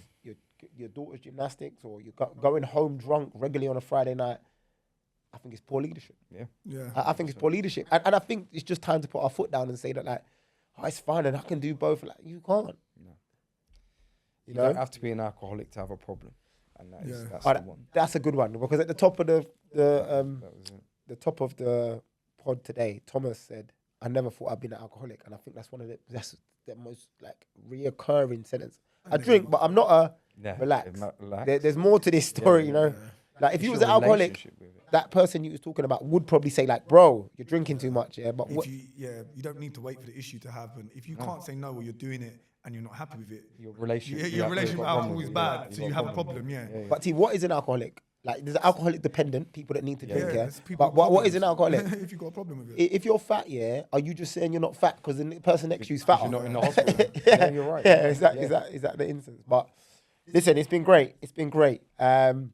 your daughter's gymnastics, or you're going home drunk regularly on a Friday night, I think it's poor leadership. Yeah. I think it's poor leadership, and I think it's just time to put our foot down and say that like, oh, it's fine and I can do both. Like, you can't. No. You don't have to be an alcoholic to have a problem, and that's the one. That's a good one, because at the top of the top of the pod today, Thomas said, "I never thought I'd been an alcoholic," and I think that's the most like reoccurring sentence. I drink, but I'm not a relax. There's more to this story, Like if you was an alcoholic, that person you was talking about would probably say like, "Bro, you're drinking too much." Yeah, but you don't need to wait for the issue to happen. If you can't say no, or you're doing it and you're not happy with it, your relationship with alcohol is bad. So you have a problem. But T, what is an alcoholic? Like, there's alcoholic dependent people that need to drink. But what is an alcoholic? If you've got a problem with it, if you're fat, are you just saying you're not fat because the person next to you is fat? You're not in the hospital. You're right. Yeah, is that the instance? But listen, it's been great. Have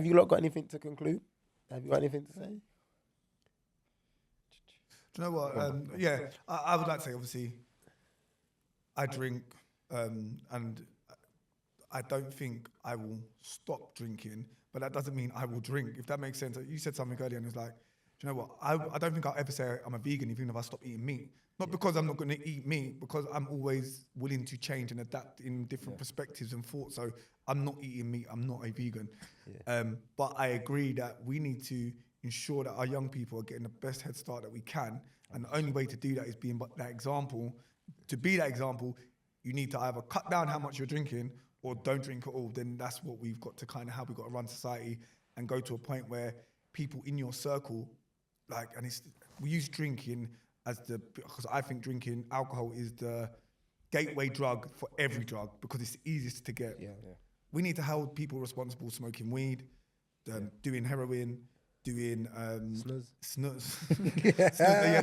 you lot got anything to conclude? Have you got anything to say? Do you know what? I would like to say, obviously, I drink, and I don't think I will stop drinking, but that doesn't mean I will drink, if that makes sense. You said something earlier and it's like, do you know what? I don't think I'll ever say I'm a vegan even if I stop eating meat. Not because I'm not going to eat meat, because I'm always willing to change and adapt in different perspectives and thoughts. So I'm not eating meat. I'm not a vegan. But I agree that we need to ensure that our young people are getting the best head start that we can. And the only way to do that is being that example. To be that example, you need to either cut down how much you're drinking or don't drink at all. Then that's what we've got to kind of how we've got to run society and go to a point where people in your circle, we use drinking because I think drinking alcohol is the gateway drug for every drug because it's the easiest to get. We need to hold people responsible smoking weed, doing heroin, doing snus,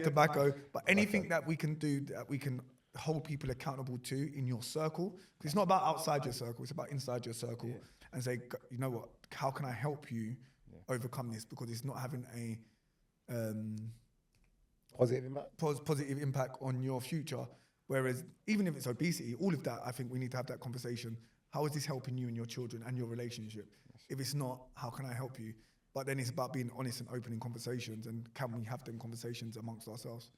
tobacco. But anything that we can do that we can hold people accountable to in your circle, because it's not about outside your circle, it's about inside your circle, and say, you know what, how can I help you overcome this? Because it's not having a positive impact on your future. Whereas even if it's obesity, all of that, I think we need to have that conversation. How is this helping you and your children and your relationship? If it's not, how can I help you? But then it's about being honest and open in conversations, and can we have them conversations amongst ourselves?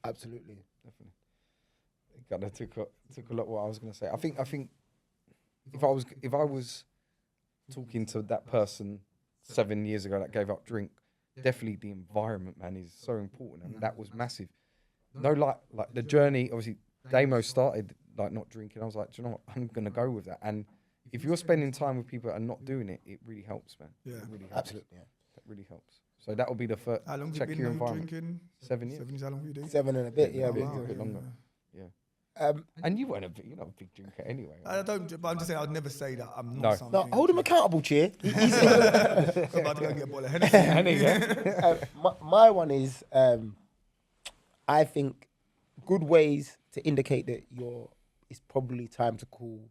Absolutely. Definitely. Kind of took a lot what I was going to say. I think if I was talking to that person 7 years ago that gave up drink, definitely the environment, man, is so important, and that was massive. No, like the journey. Obviously, Damo started like not drinking. I was like, do you know what? I'm gonna go with that. And if you're spending time with people that are not doing it, it really helps, man. Yeah, it really helps. Absolutely. Yeah. That really helps. So that will be the first. How long check have you your been environment. drinking? 7 years. 7 years. How long have you doing? 7 and a bit. Yeah, a bit longer. Yeah. And you weren't you're not a big drinker anyway. I don't. But I'm just saying, I'd never say that I'm not. No. Something. No, hold him accountable, Cheer. I'm about to go get a bottle of Hennessy. My one is, I think, good ways to indicate that it's probably time to call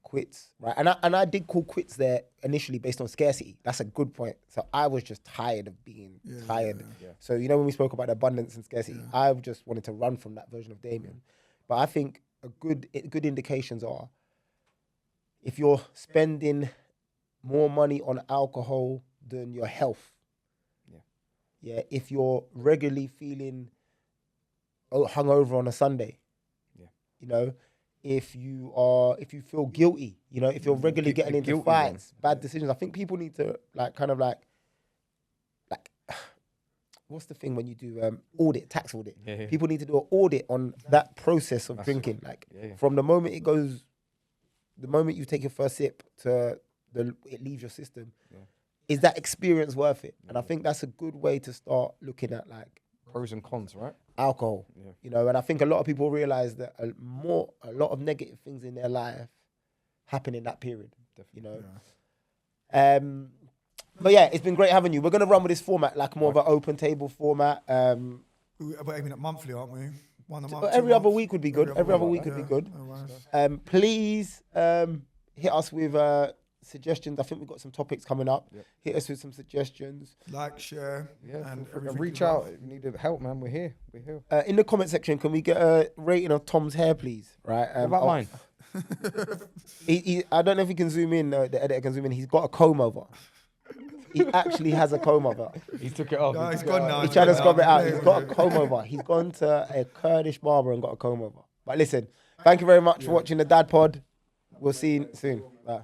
quits, right? And I did call quits there initially based on scarcity. That's a good point. So I was just tired of being tired. Yeah. So you know when we spoke about abundance and scarcity, I just wanted to run from that version of Damien. But I think good indications are if you're spending more money on alcohol than your health. Yeah. If you're regularly feeling hungover on a Sunday. You know, if you feel guilty, you know, if you're regularly getting into fights, bad decisions, I think people need to what's the thing when you do tax audit? Yeah. People need to do an audit on that process of drinking. From the moment the moment you take your first sip to it leaves your system, is that experience worth it? And I think that's a good way to start looking at pros and cons, right? Alcohol, you know, and I think a lot of people realize that a lot of negative things in their life happen in that period. Definitely. You know, but yeah, it's been great having you. We're gonna run with this format, like more of an open table format. We're aiming at monthly, aren't we? One a month. But every other week would be good. Every other week would be good. Please hit us with suggestions. I think we've got some topics coming up. Hit us with some suggestions. Like, share, and reach out if you need help, man. We're here. In the comment section, can we get a rating of Tom's hair, please? Right. What about mine? I don't know if he can zoom in. The editor can zoom in. He's got a comb over. He actually has a comb over. He took it off. No, he's gone now. He's trying to scrub it out. He's got a comb over. He's gone to a Kurdish barber and got a comb over. But listen, thank you very much for watching the Dad Pod. We'll see you soon. Bye.